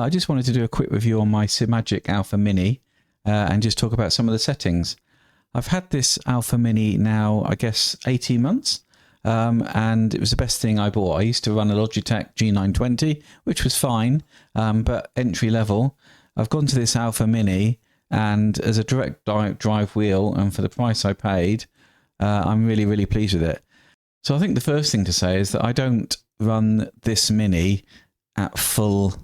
I just wanted to do a quick review on my Simagic Alpha Mini and just talk about some of the settings. I've had this Alpha Mini now, I guess, 18 months, and it was the best thing I bought. I used to run a Logitech G920, which was fine, but entry level. I've gone to this Alpha Mini, and as a direct drive wheel, and for the price I paid, I'm really, really pleased with it. So I think the first thing to say is that I don't run this Mini at full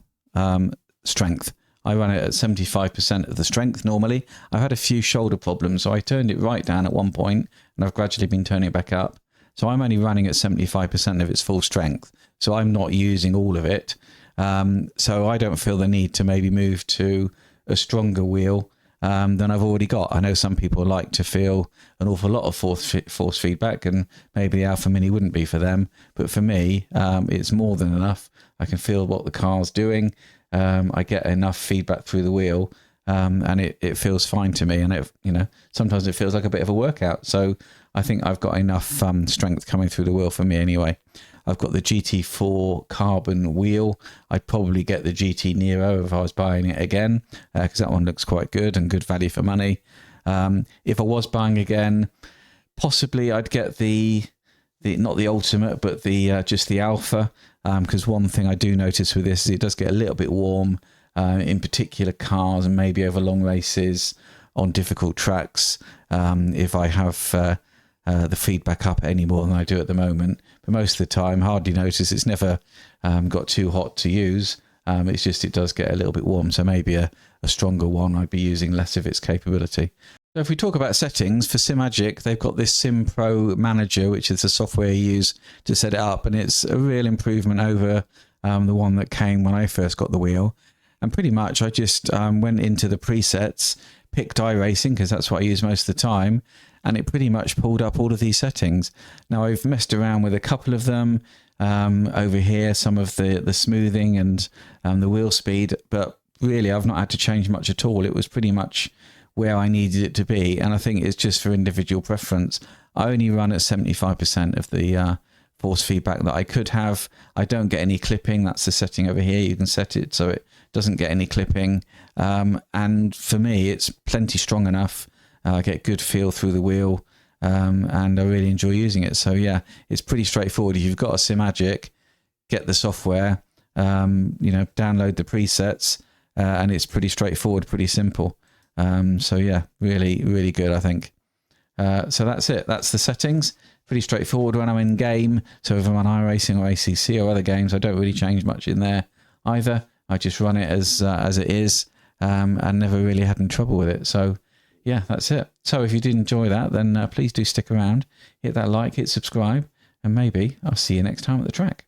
strength. I run it at 75% of the strength normally. I've had a few shoulder problems, so I turned it right down at one point, and I've gradually been turning it back up. So I'm only running at 75% of its full strength. So I'm not using all of it. So I don't feel the need to maybe move to a stronger wheel than I've already got. I know some people like to feel an awful lot of force feedback, and maybe the Alpha Mini wouldn't be for them. But for me, it's more than enough. I can feel what the car's doing. I get enough feedback through the wheel, and it feels fine to me. And sometimes it feels like a bit of a workout. So I think I've got enough strength coming through the wheel for me anyway. I've got the GT4 carbon wheel. I'd probably get the GT Nero if I was buying it again, because that one looks quite good and good value for money. If I was buying again, possibly I'd get the not the Ultimate, but the just the Alpha, because one thing I do notice with this is it does get a little bit warm in particular cars and maybe over long races on difficult tracks. If I have the feedback up any more than I do at the moment, but most of the time hardly notice. It's never got too hot to use. It's just it does get a little bit warm, so maybe a stronger one I'd be using less of its capability. So if we talk about settings for Simagic, they've got this Sim Pro Manager, which is the software you use to set it up, and it's a real improvement over the one that came when I first got the wheel. And pretty much I just went into the presets, picked iRacing because that's what I use most of the time, and it pretty much pulled up all of these settings. Now I've messed around with a couple of them over here, some of the smoothing and the wheel speed, but really I've not had to change much at all. It was pretty much where I needed it to be, and I think it's just for individual preference. I only run at 75% of the force feedback that I could have. I don't get any clipping. That's the setting over here. You can set it so it doesn't get any clipping, and for me it's plenty strong enough. I get good feel through the wheel, and I really enjoy using it. So yeah, it's pretty straightforward. If you've got a Simagic, get the software, download the presets, and it's pretty straightforward, pretty simple. So yeah, really, really good, I think. So that's it. That's the settings. Pretty straightforward when I'm in game. So if I'm on iRacing or ACC or other games, I don't really change much in there either. I just run it as it is, and never really had any trouble with it. So yeah, that's it. So if you did enjoy that, then please do stick around, hit that like, hit subscribe, and maybe I'll see you next time at the track.